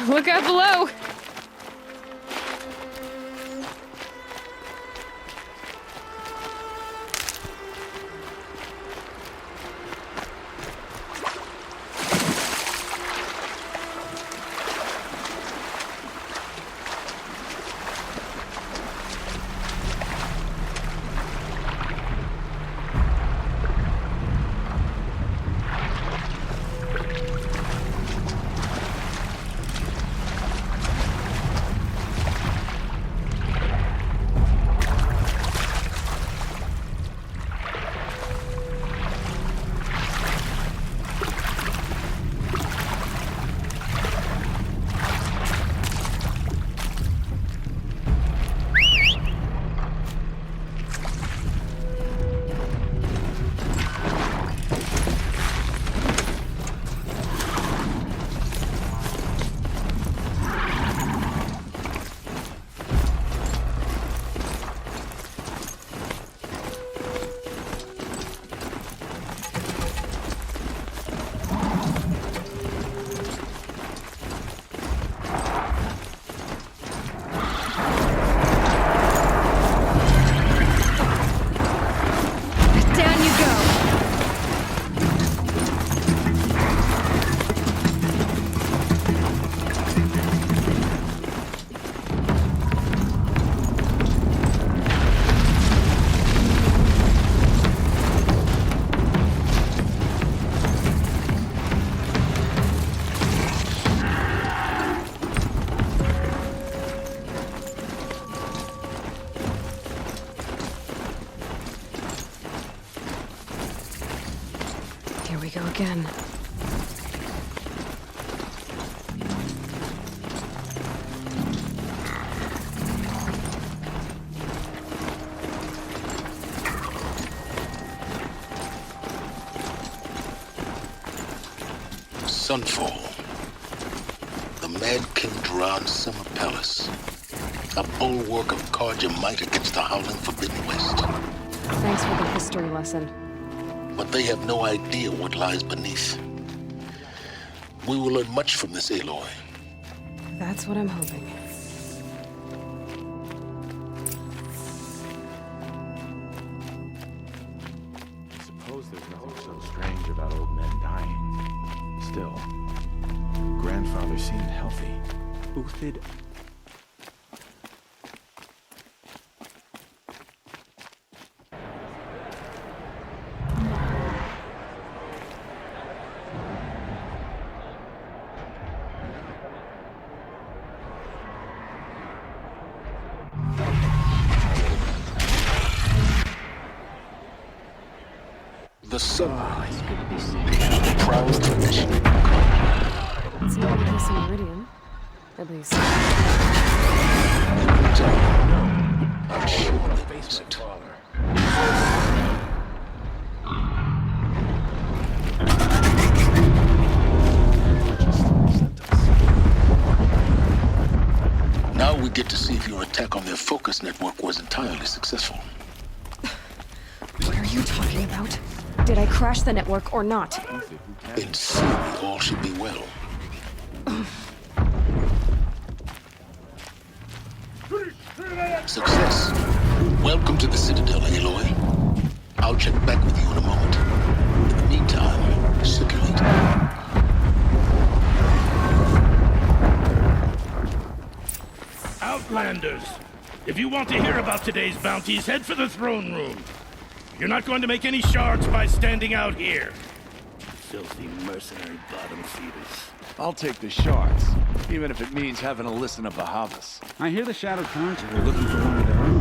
Look out below! Here we go again. Sunfall. The Mad King Duran's summer palace. A bulwark of cards your might against the howling Forbidden West. Thanks for the history lesson. But they have no idea what lies beneath. We will learn much from this Aloy. That's what I'm hoping. I suppose there's nothing so strange about old men dying. Still, grandfather seemed healthy. Uthid. The sunrise. The proud tradition. It's not a piece of Meridian. At least. I'm sure they isn't. Now we get to see if your attack on their focus network was entirely successful. What are you talking about? Did I crash the network or not? In theory, all should be well. Success. Welcome to the Citadel, Aloy. I'll check back with you in a moment. In the meantime, circulate. Outlanders! If you want to hear about today's bounties, head for the throne room. You're not going to make any shards by standing out here. Filthy mercenary bottom feeders. I'll take the shards, even if it means having to listen to Bahavas. I hear the Shadow Conjure are looking for one of their own.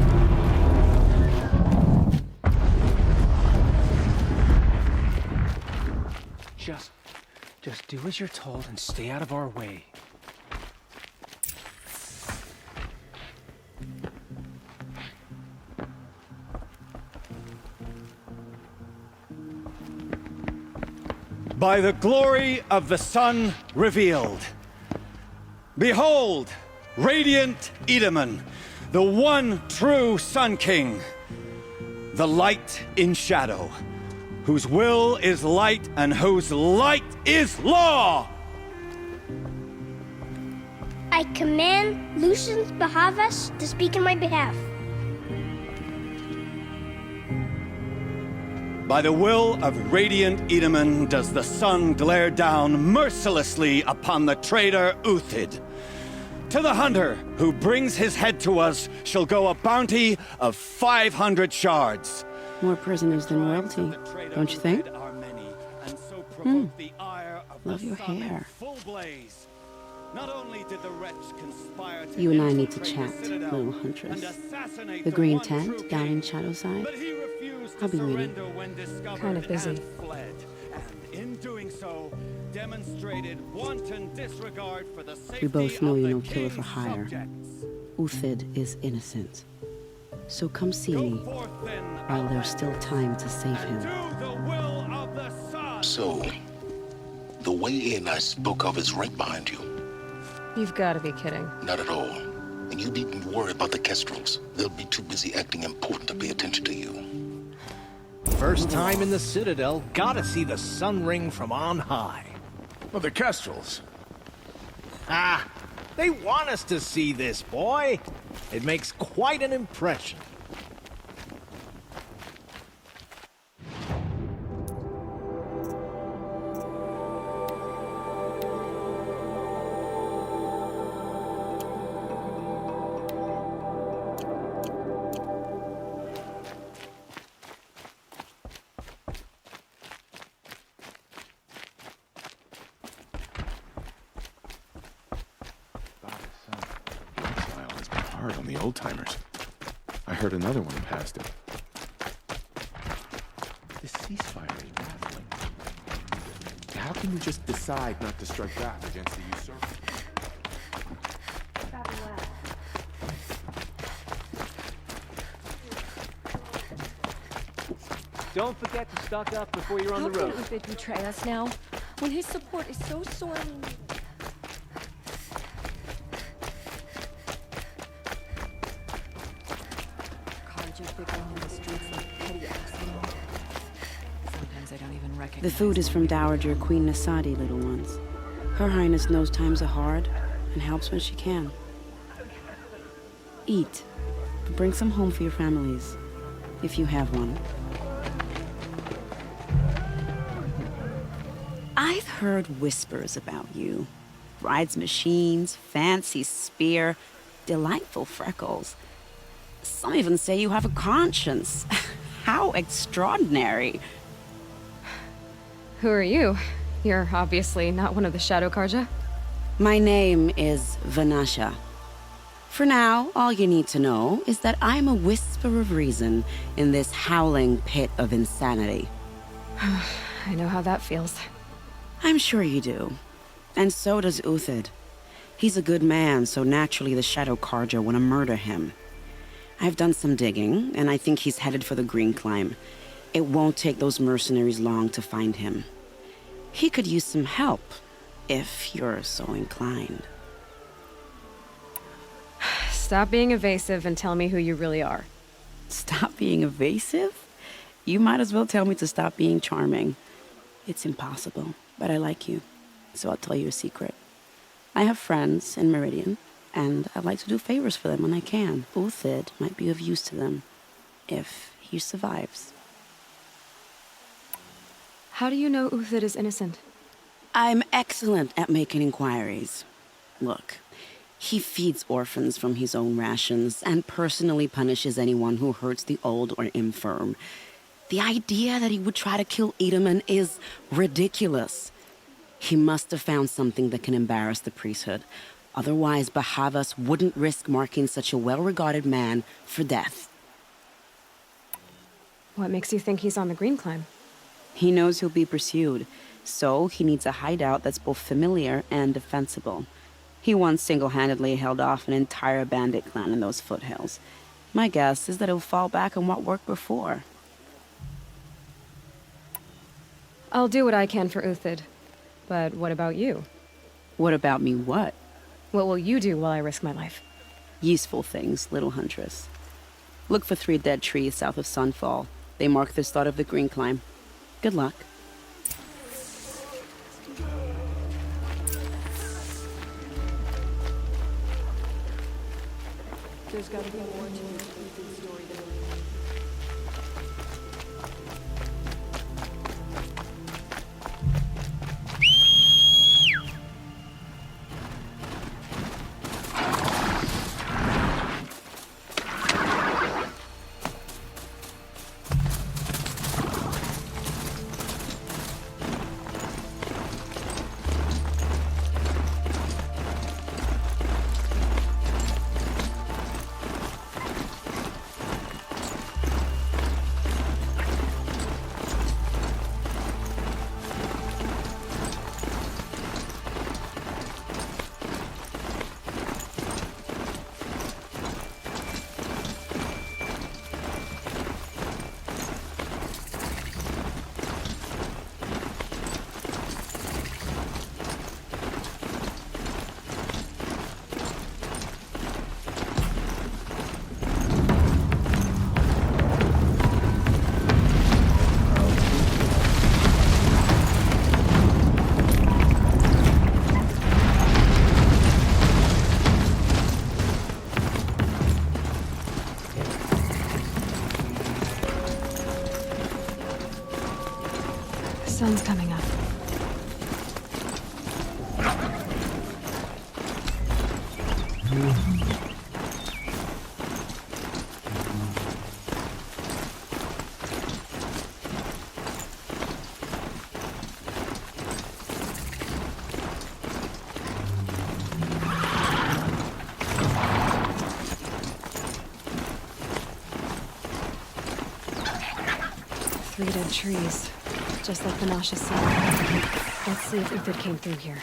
Just do as you're told and stay out of our way. By the glory of the sun revealed. Behold, radiant Edaman, the one true Sun King, the light in shadow, whose will is light and whose light is law! I command Lucius Bahavas to speak in my behalf. By the will of radiant Edaman does the sun glare down mercilessly upon the traitor Uthid. To the hunter who brings his head to us shall go a bounty of 500 shards. More prisoners than royalty, don't you think? Love your hair. You and I need to chat, little huntress. The green tent down in Shadowside. I'll be waiting. Kind of busy. We both know you're no killer for hire. Uthid is innocent. So come see me while there's still time to save him. So, the way in I spoke of is right behind you. You've got to be kidding. Not at all. And you needn't worry about the Kestrels. They'll be too busy acting important to pay attention to you. First time in the Citadel, gotta see the sun ring from on high. Well, the Kestrels. Ah, they want us to see this, boy. It makes quite an impression. Hard on the old-timers. I heard another one passed it. The ceasefire is baffling. How can you just decide not to strike back against the usurper? Don't forget to stock up before you're on the road. How can Uthid betray us now, when his support is so sorely needed? The food is from Dowager Queen Nasadi, little ones. Her Highness knows times are hard and helps when she can. Eat, but bring some home for your families, if you have one. I've heard whispers about you. Rides machines, fancy spear, delightful freckles. Some even say you have a conscience. How extraordinary. Who are you? You're obviously not one of the Shadow Karja. My name is Vanasha. For now, all you need to know is that I'm a whisper of reason in this howling pit of insanity. I know how that feels. I'm sure you do. And so does Uthid. He's a good man, so naturally the Shadow Karja want to murder him. I've done some digging, and I think he's headed for the Green Climb. It won't take those mercenaries long to find him. He could use some help, if you're so inclined. Stop being evasive and tell me who you really are. Stop being evasive? You might as well tell me to stop being charming. It's impossible, but I like you, so I'll tell you a secret. I have friends in Meridian, and I like to do favors for them when I can. Uthid might be of use to them, if he survives. How do you know Uthid is innocent? I'm excellent at making inquiries. Look, he feeds orphans from his own rations and personally punishes anyone who hurts the old or infirm. The idea that he would try to kill Edaman is ridiculous. He must have found something that can embarrass the priesthood. Otherwise, Bahavas wouldn't risk marking such a well-regarded man for death. What makes you think he's on the Green Climb? He knows he'll be pursued, so he needs a hideout that's both familiar and defensible. He once single-handedly held off an entire bandit clan in those foothills. My guess is that he'll fall back on what worked before. I'll do what I can for Uthid. But what about you? What about me what? What will you do while I risk my life? Useful things, little huntress. Look for 3 dead trees south of Sunfall. They mark the start of the Green Climb. Good luck. There's gotta be more to Ethan's story than sun's coming up. Three dead trees. Just like the Nasha said. Let's see if Uthid came through here.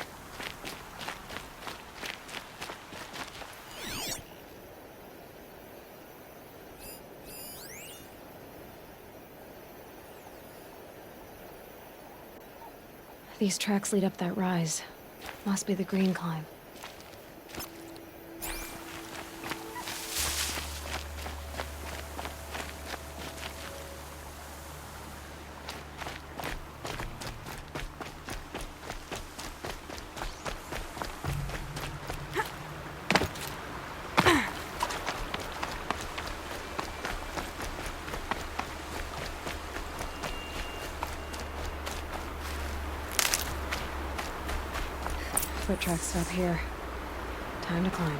These tracks lead up that rise. Must be the green climb. Foot tracks stop here. Time to climb.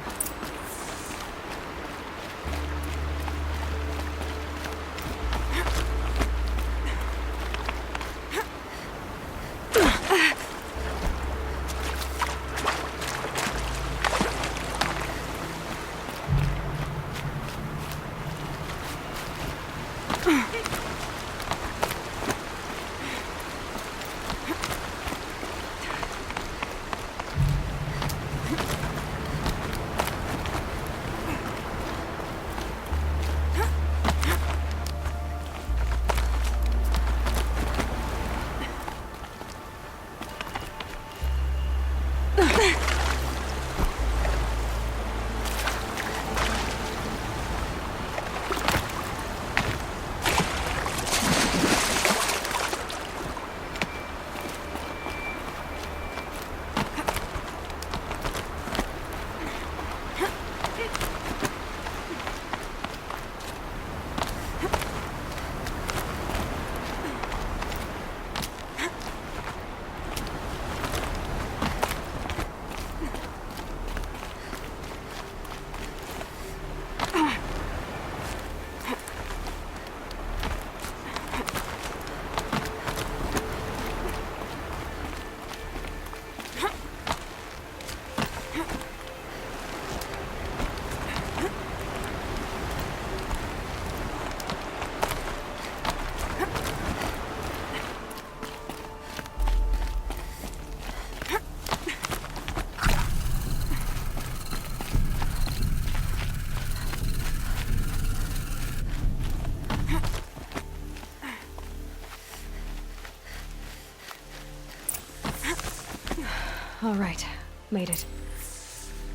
All right, made it.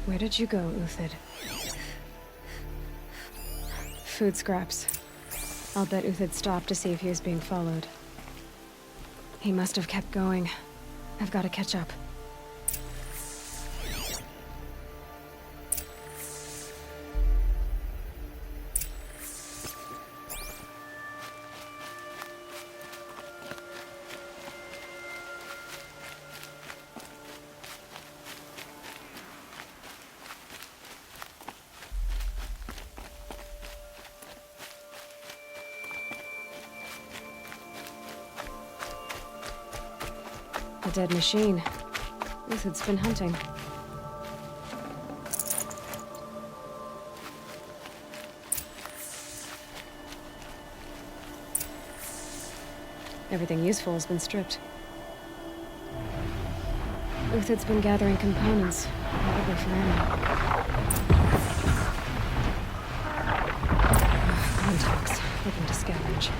Where did you go, Uthid? Food scraps. I'll bet Uthid stopped to see if he was being followed. He must have kept going. I've got to catch up. A dead machine. Uthid's been hunting. Everything useful has been stripped. Uthid's been gathering components, probably for ammo. Contacts, looking to scavenge.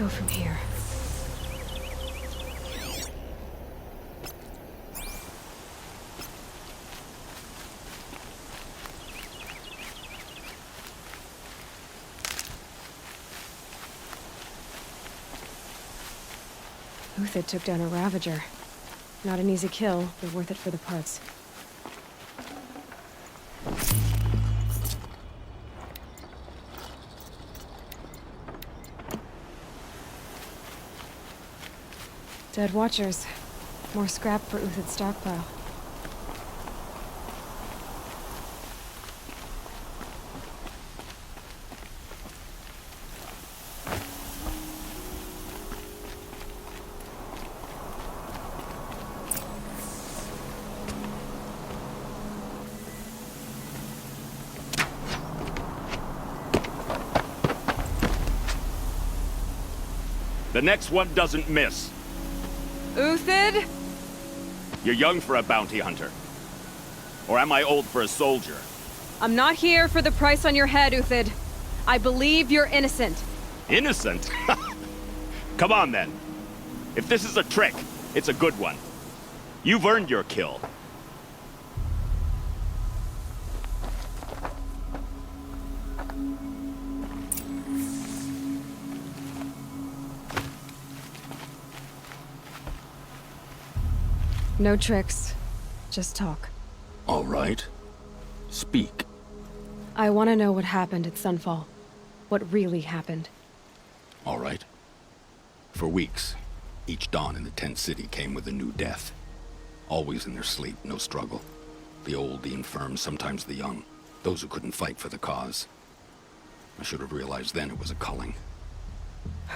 From here. Uthid took down a Ravager. Not an easy kill, but worth it for the parts. Dead Watchers. More scrap for Uthid's stockpile. The next one doesn't miss. Uthid? You're young for a bounty hunter. Or am I old for a soldier? I'm not here for the price on your head, Uthid. I believe you're innocent. Innocent? Come on, then. If this is a trick, it's a good one. You've earned your kill. No tricks. Just talk. All right. Speak. I want to know what happened at Sunfall. What really happened. All right. For weeks, each dawn in the tent city came with a new death. Always in their sleep, no struggle. The old, the infirm, sometimes the young. Those who couldn't fight for the cause. I should have realized then it was a culling.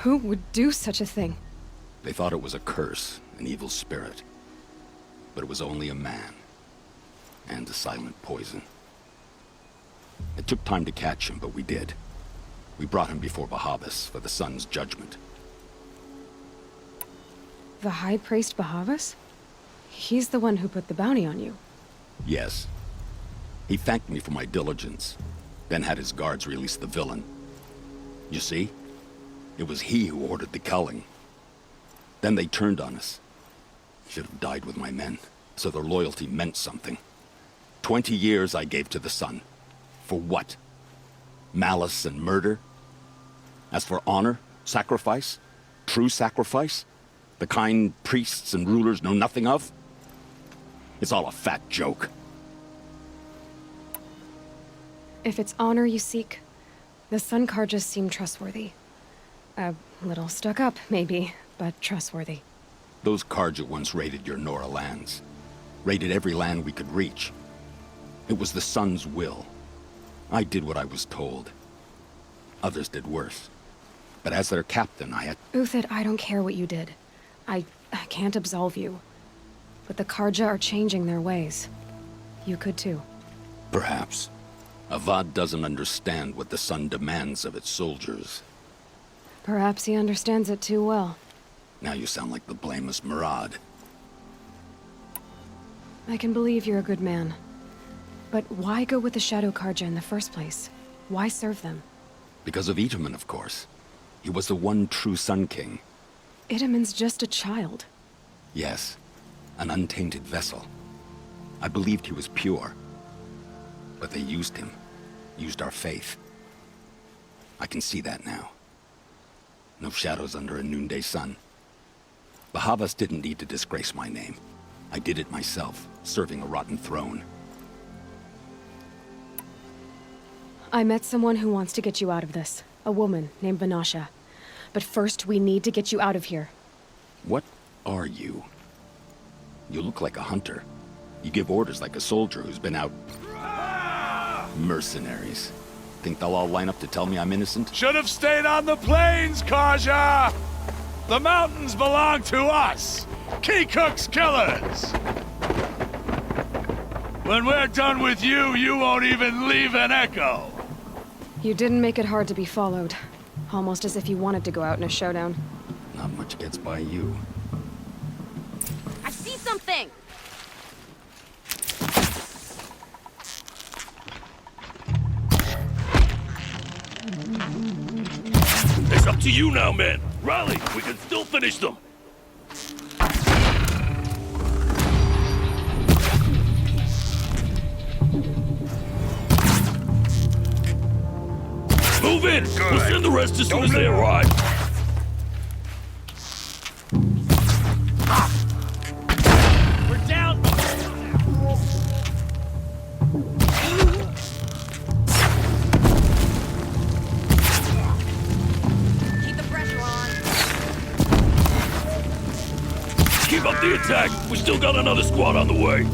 Who would do such a thing? They thought it was a curse, an evil spirit. But it was only a man. And a silent poison. It took time to catch him, but we did. We brought him before Bahavas for the sun's judgment. The High Priest Bahavas? He's the one who put the bounty on you. Yes. He thanked me for my diligence, then had his guards release the villain. You see? It was he who ordered the culling. Then they turned on us. Should have died with my men, so their loyalty meant something. 20 years I gave to the sun. For what? Malice and murder? As for honor, sacrifice, true sacrifice, the kind priests and rulers know nothing of? It's all a fat joke. If it's honor you seek, the Sun Karjas seem trustworthy. A little stuck up, maybe, but trustworthy. Those Karja once raided your Nora lands. Raided every land we could reach. It was the Sun's will. I did what I was told. Others did worse. But as their captain, I had... Uthid, I don't care what you did. I can't absolve you. But the Karja are changing their ways. You could too. Perhaps. Avad doesn't understand what the Sun demands of its soldiers. Perhaps he understands it too well. Now you sound like the blameless Murad. I can believe you're a good man. But why go with the Shadow Karja in the first place? Why serve them? Because of Itaman, of course. He was the one true Sun King. Itaman's just a child. Yes, an untainted vessel. I believed he was pure. But they used him. Used our faith. I can see that now. No shadows under a noonday sun. Bahavas didn't need to disgrace my name. I did it myself, serving a rotten throne. I met someone who wants to get you out of this. A woman named Vanasha. But first, we need to get you out of here. What are you? You look like a hunter. You give orders like a soldier who's been out... Mercenaries. Think they'll all line up to tell me I'm innocent? Should have stayed on the plains, Kaja! The mountains belong to us! Kikuk's killers! When we're done with you, you won't even leave an echo! You didn't make it hard to be followed. Almost as if you wanted to go out in a showdown. Not much gets by you. I see something! It's up to you now, men. Rally, we can still finish them. Move in! We'll send the rest as soon as they arrive. We're down! Keep the pressure on. Keep up the attack. We still got another squad on the way.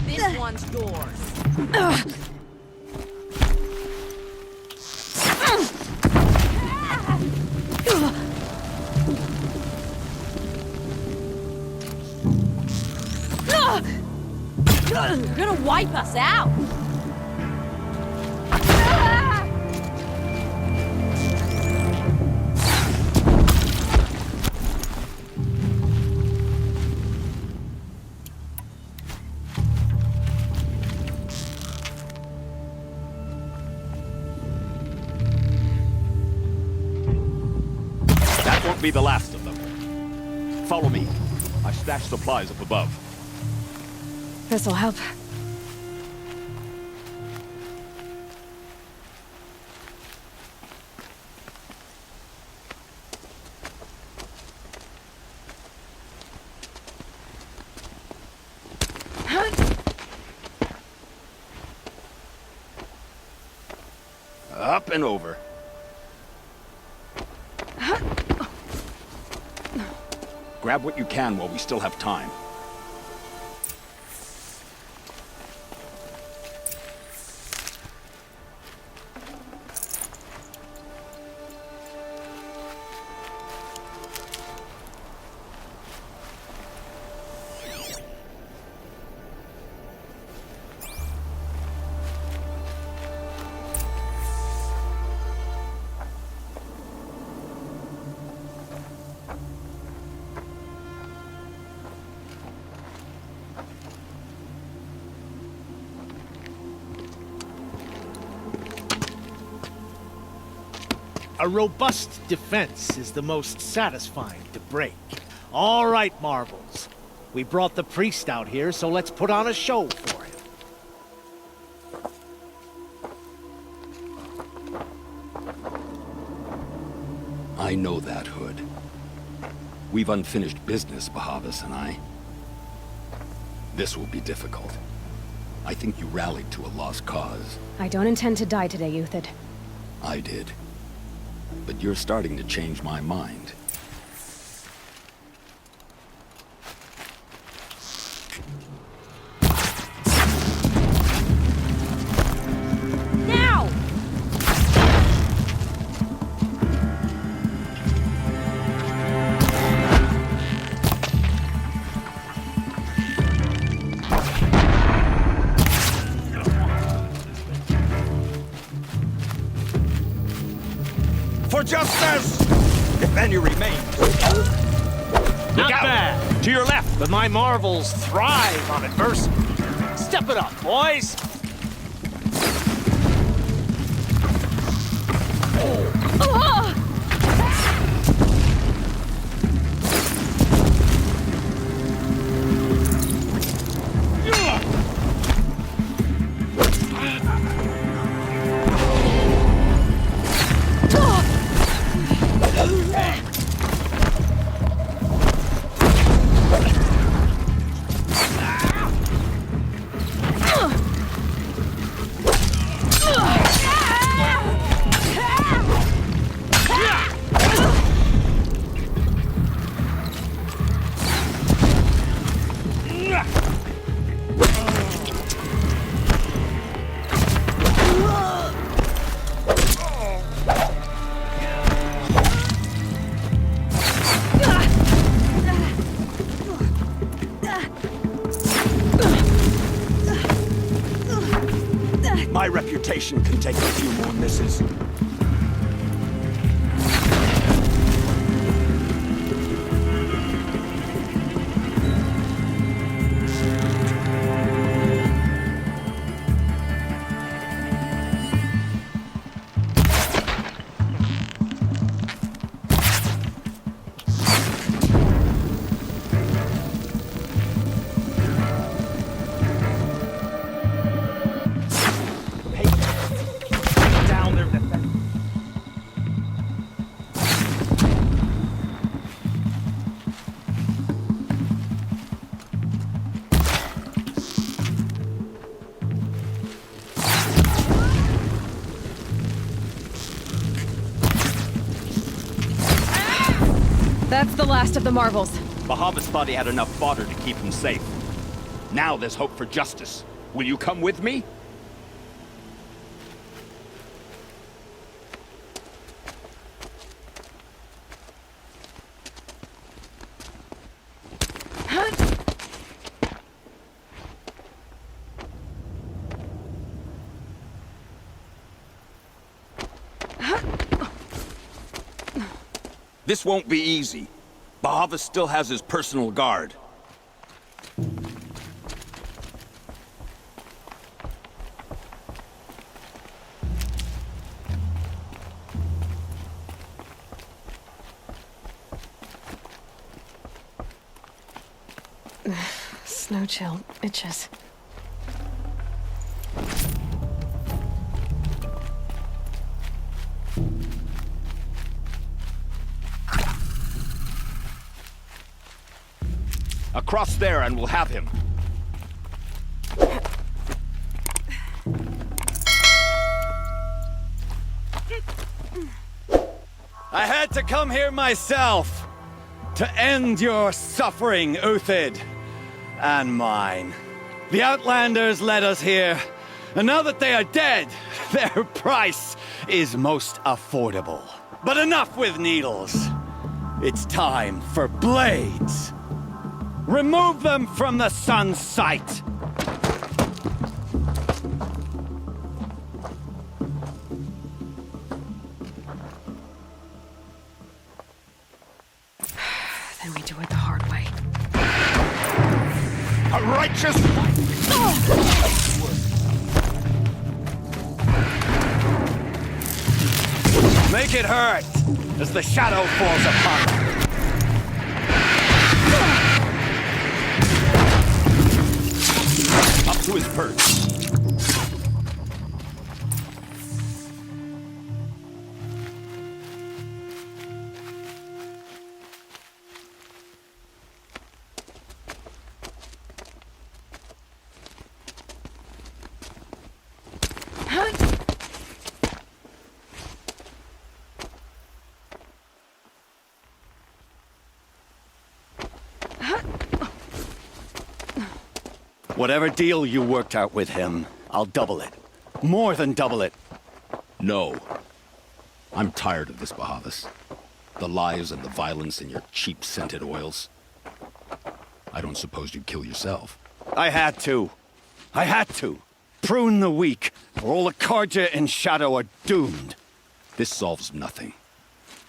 This one's yours. You're gonna wipe us out! That won't be the last of them. Follow me. I stashed supplies up above. This'll help. Up and over. Grab what you can while we still have time. A robust defense is the most satisfying to break. All right, Marvels. We brought the priest out here, so let's put on a show for him. I know that, Hood. We've unfinished business, Bahavas and I. This will be difficult. I think you rallied to a lost cause. I don't intend to die today, Uthid. I did. But you're starting to change my mind. Now! For justice! If any remains. Not bad. To your left! But my Marvels thrive on adversity. Step it up, boys! My reputation can take a few more misses. That's the last of the marbles. Bahavas thought he had enough fodder to keep him safe. Now there's hope for justice. Will you come with me? This won't be easy. Bahava still has his personal guard. Snow chill itches. Across there and we'll have him. I had to come here myself to end your suffering, Uthid, and mine. The Outlanders led us here, and now that they are dead, their price is most affordable. But enough with needles. It's time for blades. Remove them from the sun's sight! Then we do it the hard way. A righteous... Make it hurt as the shadow falls upon them. Up to his perch. Whatever deal you worked out with him, I'll double it. More than double it. No. I'm tired of this, Bahavas. The lies and the violence and your cheap scented oils. I don't suppose you'd kill yourself. I had to. I had to. Prune the weak, or all the Karja in Shadow are doomed. This solves nothing.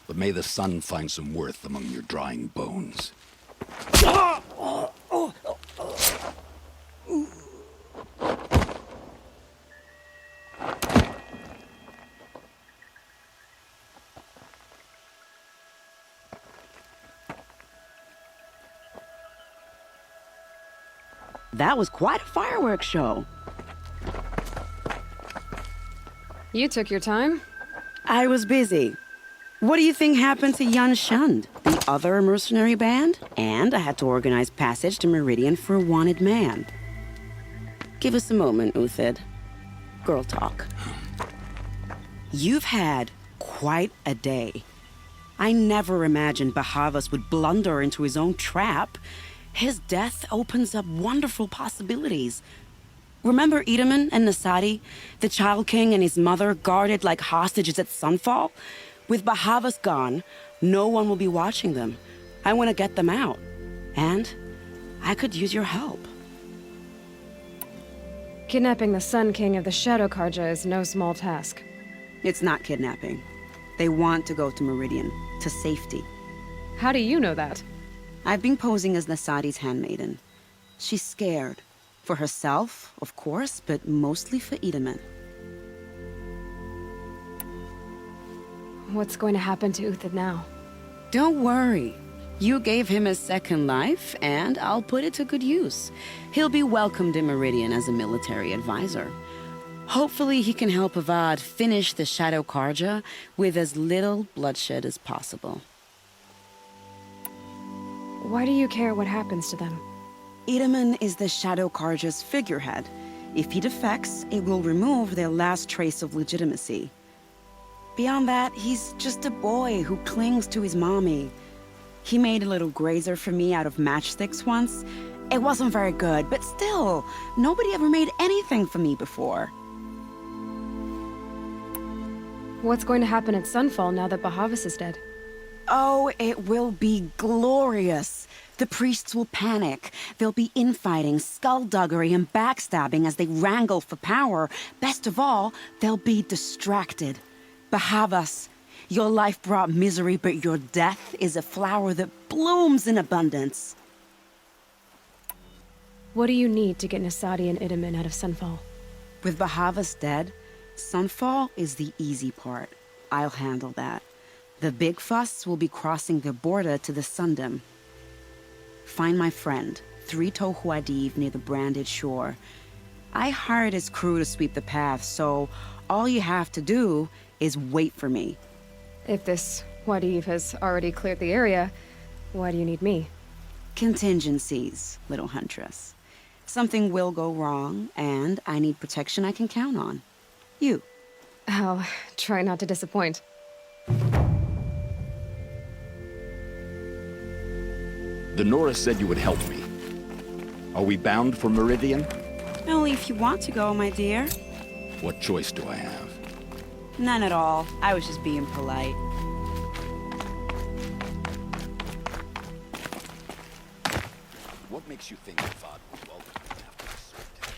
But may the sun find some worth among your drying bones. That was quite a fireworks show. You took your time. I was busy. What do you think happened to Yan Shund, the other mercenary band? And I had to organize passage to Meridian for a wanted man. Give us a moment, Uthid. Girl talk. You've had quite a day. I never imagined Bahavas would blunder into his own trap. His death opens up wonderful possibilities. Remember Edaman and Nasadi, the Child King and his mother guarded like hostages at Sunfall? With Bahavas gone, no one will be watching them. I want to get them out. And I could use your help. Kidnapping the Sun King of the Shadow Karja is no small task. It's not kidnapping. They want to go to Meridian, to safety. How do you know that? I've been posing as Nasadi's handmaiden. She's scared. For herself, of course, but mostly for Edaman. What's going to happen to Uthid now? Don't worry. You gave him a second life, and I'll put it to good use. He'll be welcomed in Meridian as a military advisor. Hopefully he can help Avad finish the Shadow Karja with as little bloodshed as possible. Why do you care what happens to them? Edaman is the Shadow Karja's figurehead. If he defects, it will remove their last trace of legitimacy. Beyond that, he's just a boy who clings to his mommy. He made a little grazer for me out of matchsticks once. It wasn't very good, but still, nobody ever made anything for me before. What's going to happen at Sunfall now that Bahavas is dead? Oh, it will be glorious. The priests will panic. There'll be infighting, skullduggery, and backstabbing as they wrangle for power. Best of all, they'll be distracted. Bahavas, your life brought misery, but your death is a flower that blooms in abundance. What do you need to get Nasadi and Edaman out of Sunfall? With Bahavas dead, Sunfall is the easy part. I'll handle that. The big fuss will be crossing the border to the Sundom. Find my friend, 3 Tohuadiv near the branded shore. I hired his crew to sweep the path, so all you have to do is wait for me. If this Wadiv has already cleared the area, why do you need me? Contingencies, little huntress. Something will go wrong, and I need protection I can count on. You. I'll try not to disappoint. The Nora said you would help me. Are we bound for Meridian? Only if you want to go, my dear. What choice do I have? None at all. I was just being polite. What makes you think Avad would welcome me after I served him?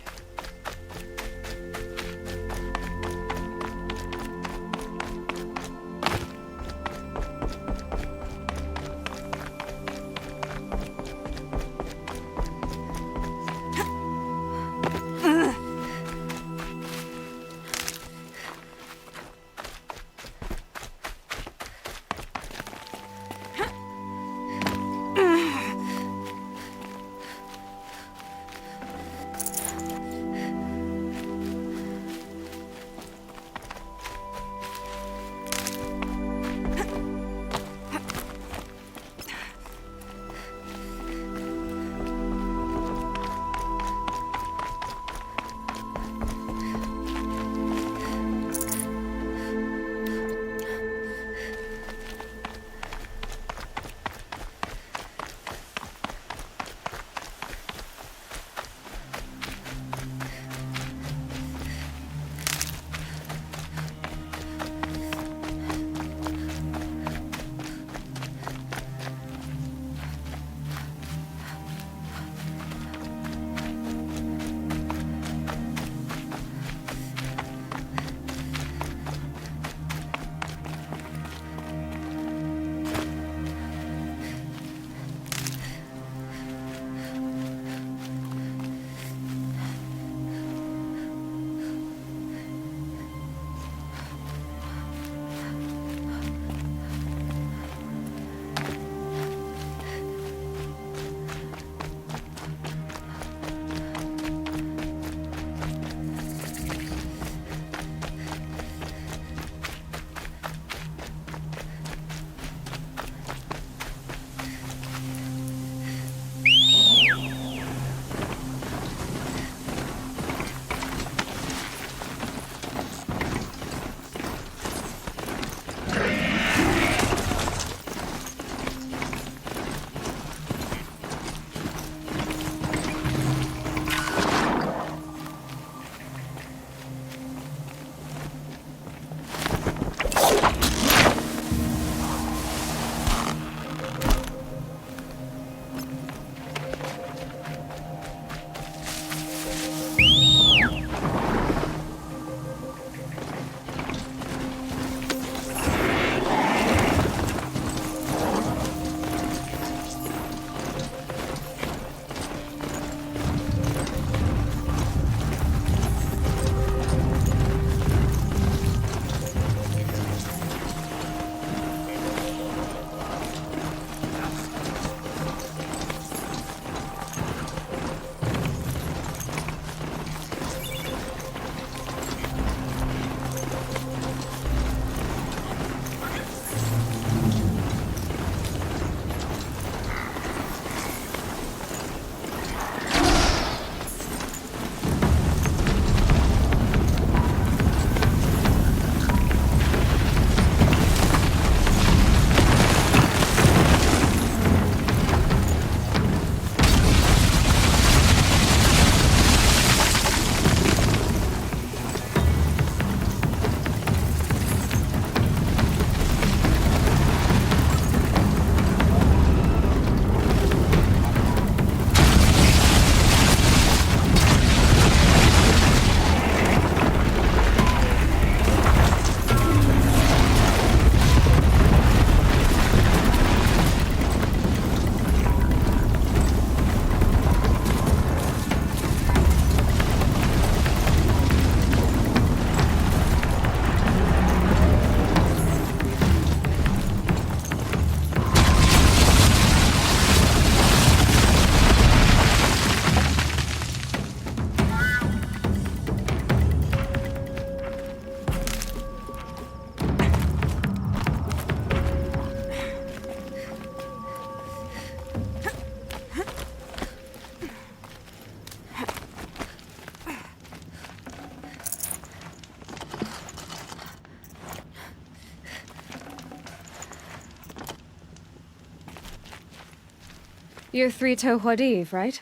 You're Three-Toe Huadiv, right?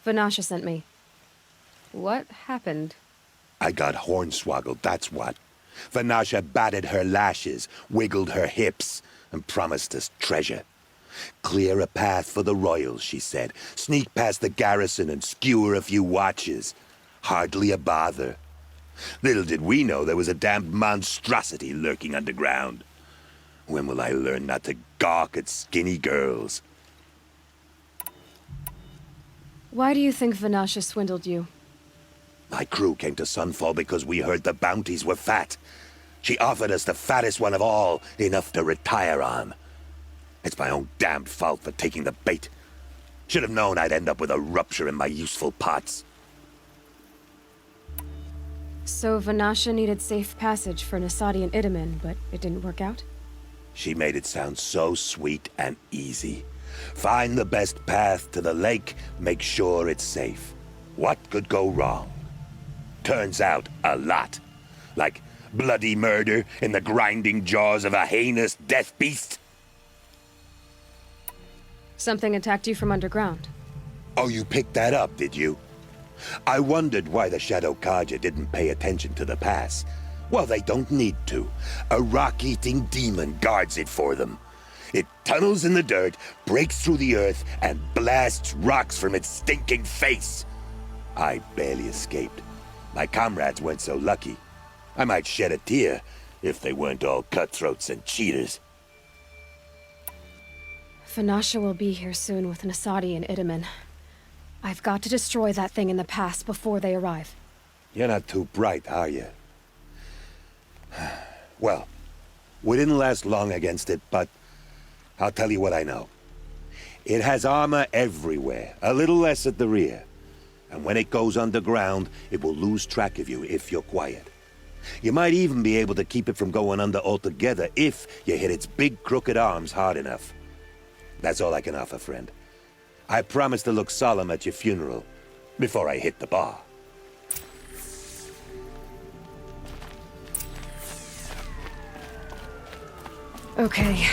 Vanasha sent me. What happened? I got hornswoggled, that's what. Vanasha batted her lashes, wiggled her hips, and promised us treasure. Clear a path for the royals, she said. Sneak past the garrison and skewer a few watches. Hardly a bother. Little did we know there was a damned monstrosity lurking underground. When will I learn not to gawk at skinny girls? Why do you think Vanasha swindled you? My crew came to Sunfall because we heard the bounties were fat. She offered us the fattest one of all, enough to retire on. It's my own damned fault for taking the bait. Should have known I'd end up with a rupture in my useful parts. So Vanasha needed safe passage for Nasadi and Itamen, but it didn't work out? She made it sound so sweet and easy. Find the best path to the lake, make sure it's safe. What could go wrong? Turns out, a lot. Like bloody murder in the grinding jaws of a heinous death beast. Something attacked you from underground. Oh, you picked that up, did you? I wondered why the Shadow Kaja didn't pay attention to the pass. Well, they don't need to. A rock-eating demon guards it for them. It tunnels in the dirt, breaks through the earth, and blasts rocks from its stinking face. I barely escaped. My comrades weren't so lucky. I might shed a tear if they weren't all cutthroats and cheaters. Vanasha will be here soon with Nasadi and Itamen. I've got to destroy that thing in the pass before they arrive. You're not too bright, are you? Well, we didn't last long against it, but I'll tell you what I know. It has armor everywhere, a little less at the rear. And when it goes underground, it will lose track of you if you're quiet. You might even be able to keep it from going under altogether if you hit its big crooked arms hard enough. That's all I can offer, friend. I promise to look solemn at your funeral before I hit the bar. Okay.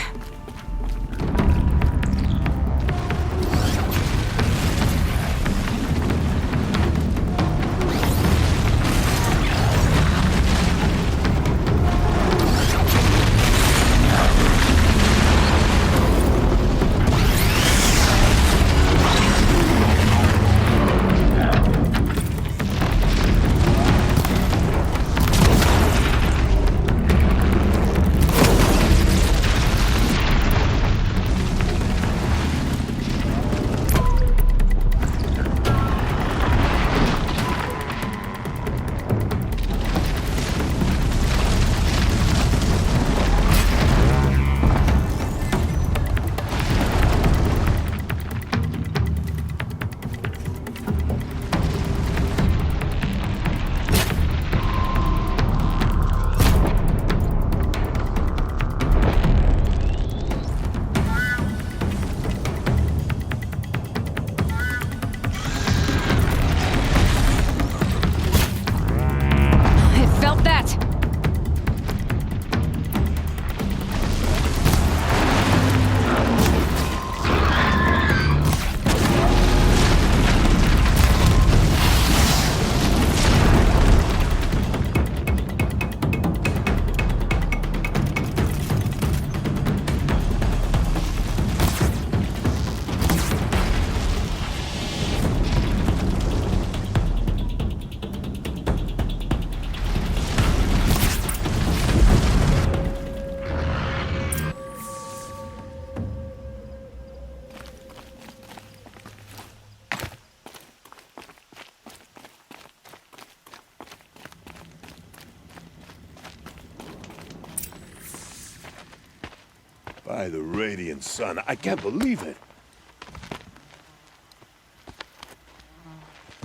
By the radiant sun, I can't believe it.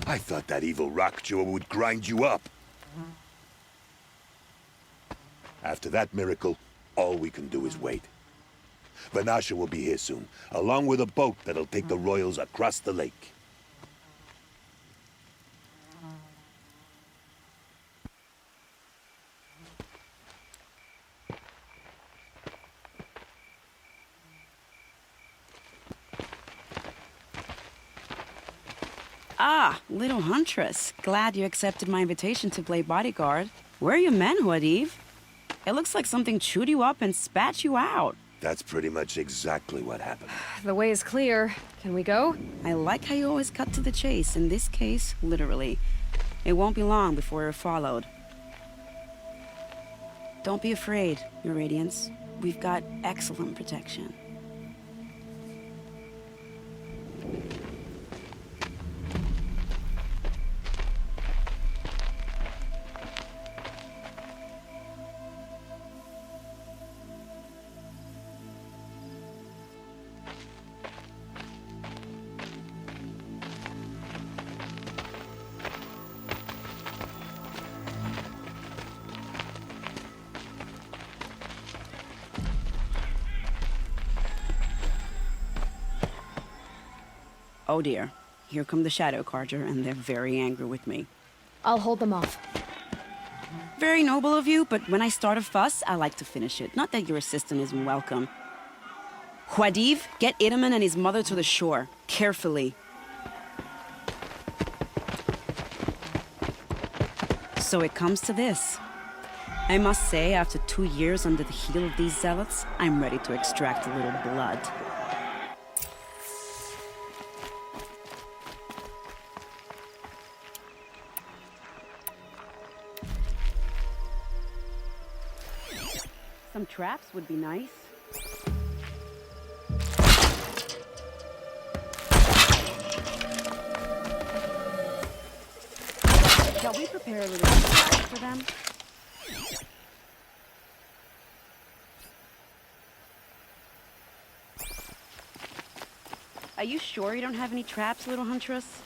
I thought that evil rock chewer would grind you up. After that miracle, all we can do is wait. Vanasha will be here soon, along with a boat that'll take the royals across the lake. Ah, little huntress. Glad you accepted my invitation to play bodyguard. Where are your men, Huadiv? It looks like something chewed you up and spat you out. That's pretty much exactly what happened. The way is clear. Can we go? I like how you always cut to the chase. In this case, literally. It won't be long before you're followed. Don't be afraid, Your Radiance. We've got excellent protection. Oh dear, here come the Shadow Carja, and they're very angry with me. I'll hold them off. Very noble of you, but when I start a fuss, I like to finish it. Not that your assistant isn't welcome. Huadiv, get Itaman and his mother to the shore. Carefully. So it comes to this. I must say, after 2 years under the heel of these zealots, I'm ready to extract a little blood. Some traps would be nice. Shall we prepare a little surprise for them? Are you sure you don't have any traps, little huntress?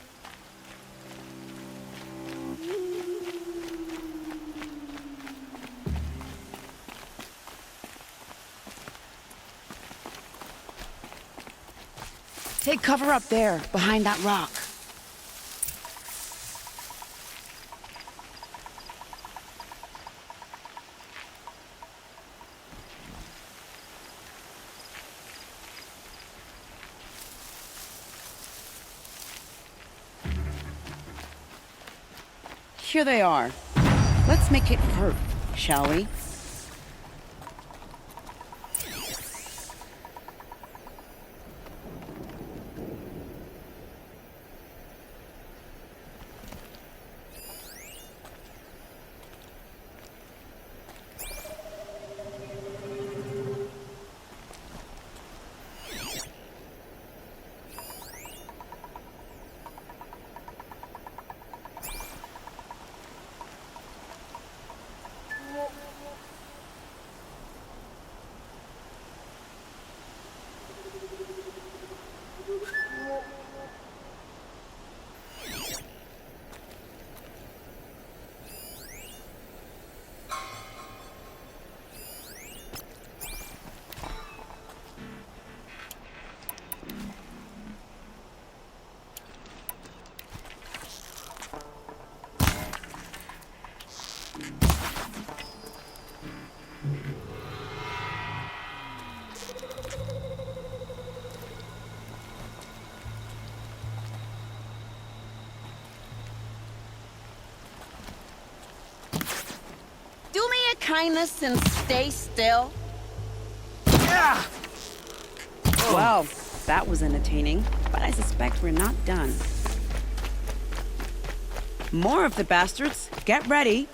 Take cover up there, behind that rock. Here they are. Let's make it hurt, shall we? Kindness and stay still. Well, that was entertaining, but I suspect we're not done. More of the bastards. Get ready.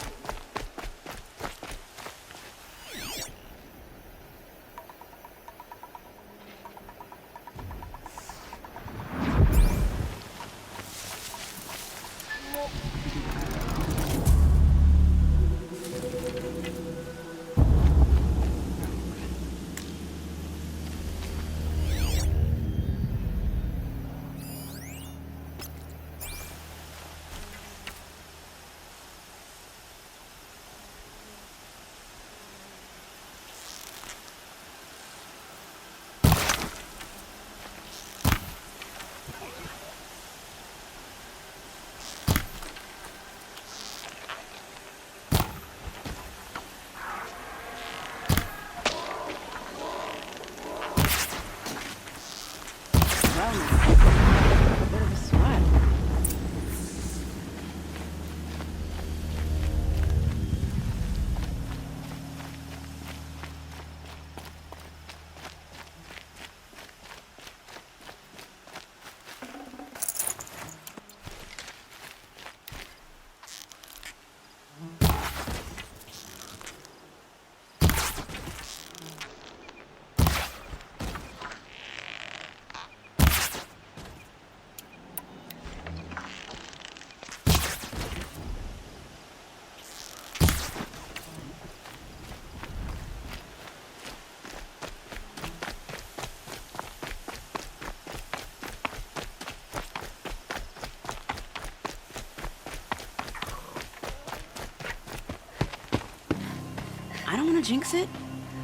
I don't want to jinx it,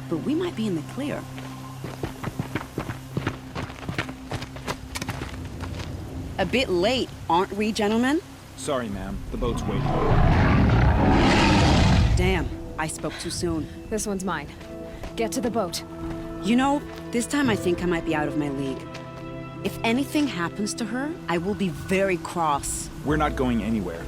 but we might be in the clear. A bit late, aren't we, gentlemen? Sorry, ma'am. The boat's waiting. Damn, I spoke too soon. This one's mine. Get to the boat. You know, this time I think I might be out of my league. If anything happens to her, I will be very cross. We're not going anywhere.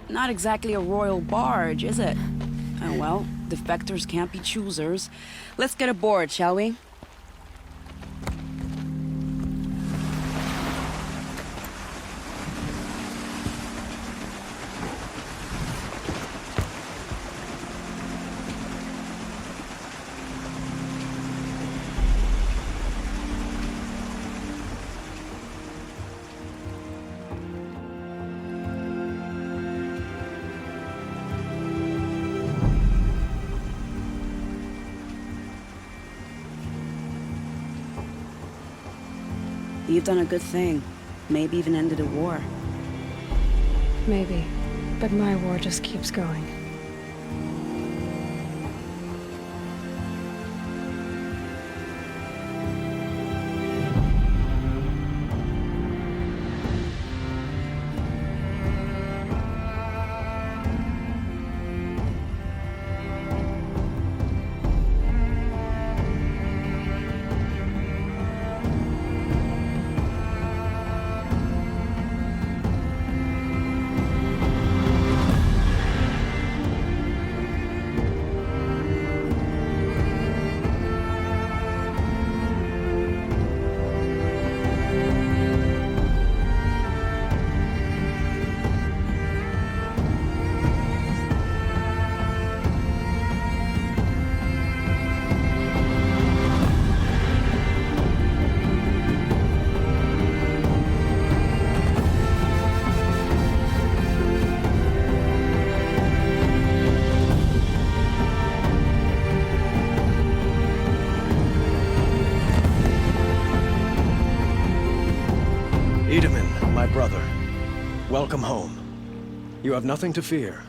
Not exactly a royal barge, is it? Oh well, defectors can't be choosers. Let's get aboard, shall we? You've done a good thing. Maybe even ended a war. Maybe. But my war just keeps going. Edaman, my brother, welcome home. You have nothing to fear.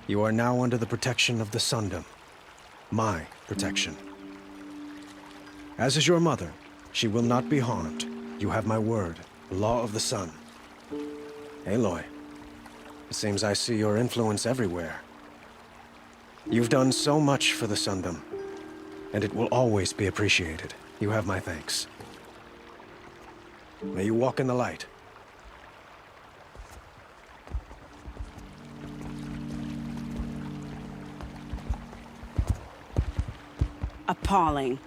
You are now under the protection of the Sundom. My protection. As is your mother, she will not be harmed. You have my word, the law of the sun. Aloy, it seems I see your influence everywhere. You've done so much for the Sundom, and it will always be appreciated. You have my thanks. May you walk in the light. Appalling.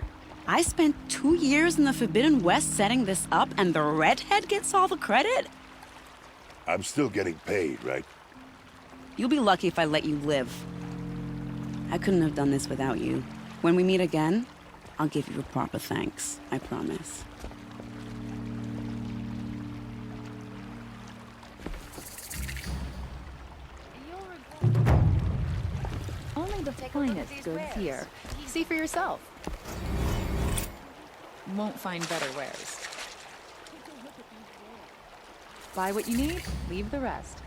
I spent 2 years in the Forbidden West setting this up, and the redhead gets all the credit? I'm still getting paid, right? You'll be lucky if I let you live. I couldn't have done this without you. When we meet again, I'll give you a proper thanks. I promise. Only the finest goods here. See for yourself. Won't find better wares. Buy what you need, leave the rest.